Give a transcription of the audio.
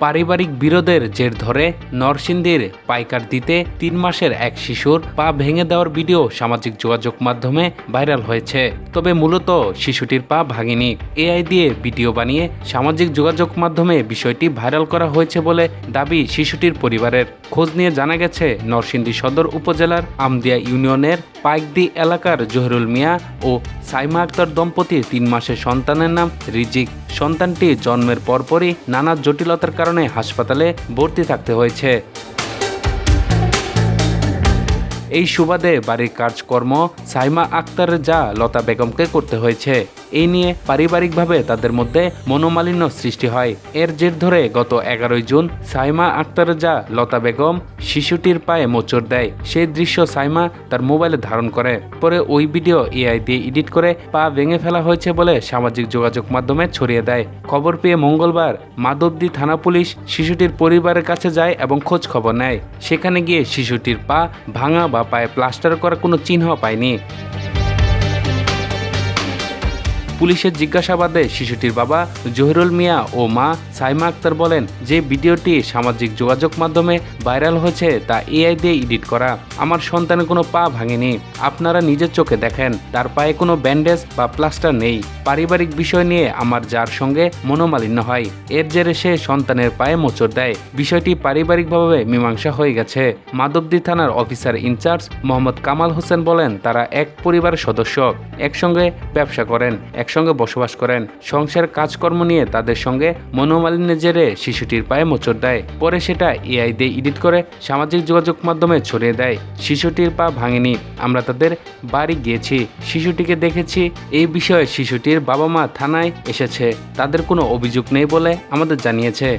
পারিবারিক বিরোধের জের ধরে নরসিংদীর পাইকার দিতে ৩ মাসের এক শিশুর পা ভেঙে দেওয়ার ভিডিও সামাজিক যোগাযোগ মাধ্যমে ভাইরাল হয়েছে। তবে মূলত শিশুটির পা ভাঙেনি। এআই দিয়ে ভিডিও বানিয়ে সামাজিক যোগাযোগ মাধ্যমে বিষয়টি ভাইরাল করা হয়েছে বলে দাবি শিশুটির পরিবারের। খোঁজ নিয়ে জানা গেছে, নরসিংদী সদর উপজেলার আমদিয়া ইউনিয়নের পাইকদি এলাকার জহিরুল মিয়া ও সাইমা আক্তার দম্পতির ৩ মাসের সন্তানের নাম রিজিক। সন্তানটি জন্মের পরপরই নানা জটিলতার কারণে হাসপাতালে ভর্তি থাকতে হয়েছে। এই সুবাদে বাড়ির কাজকর্ম সাইমা আক্তারের যা লতা বেগমকে করতে হয়েছে। এই নিয়ে পারিবারিকভাবে তাদের মধ্যে মনোমালিন্য সৃষ্টি হয়। এর জের ধরে গত 11 জুন সাইমা আক্তারের যা লতা বেগম শিশুটির পায়ে মোচড় দেয়। সেই দৃশ্য সাইমা তার মোবাইলে ধারণ করে। পরে ওই ভিডিও এআই দিয়ে এডিট করে পা ভেঙে ফেলা হয়েছে বলে সামাজিক যোগাযোগ মাধ্যমে ছড়িয়ে দেয়। খবর পেয়ে মঙ্গলবার মাধবদী থানা পুলিশ শিশুটির পরিবারের কাছে যায় এবং খোঁজ খবর নেয়। সেখানে গিয়ে শিশুটির পা ভাঙা বা পায়ে প্লাস্টার করা কোনো চিহ্ন পায়নি। পুলিশের জিজ্ঞাসাবাদে শিশুটির বাবা জহিরুল মিয়া ও মা সাইমা আক্তার বলেন যে ভিডিওটি সামাজিক যোগাযোগ মাধ্যমে ভাইরাল হয়েছে তা এআই দিয়ে এডিট করা। আমার সন্তানের কোনো পা ভাঙেনি, আপনারা নিজের চোখে দেখেন, তার পায়ে কোনো ব্যান্ডেজ বা প্লাস্টার নেই। পারিবারিক বিষয় নিয়ে আমার যার সঙ্গে মনোমালিন্য হয়, এর জেরে সে সন্তানের পায়ে মোচড় দেয়। বিষয়টি পারিবারিকভাবে মীমাংসা হয়ে গেছে। মাধবদী থানার অফিসার ইনচার্জ মোহাম্মদ কামাল হোসেন বলেন, তারা এক পরিবারের সদস্য, একসঙ্গে ব্যবসা করেন, একসঙ্গে বসবাস করেন। সংসার কাজকর্ম নিয়ে তাদের সঙ্গে মনোমালিন্যের জেরে শিশুটির পায়ে মোচড় দেয়। পরে সেটা এআই দিয়ে এডিট করে সামাজিক যোগাযোগ মাধ্যমে ছড়িয়ে দেয়। শিশুটির পা ভাঙেনি, আমরা তাদের বাড়ি গিয়েছি, শিশুটিকে দেখেছি। এই বিষয়ে শিশুটির বাবা মা থানায় এসেছে, তাদের কোনো অভিযোগ নেই বলে আমাদের জানিয়েছে।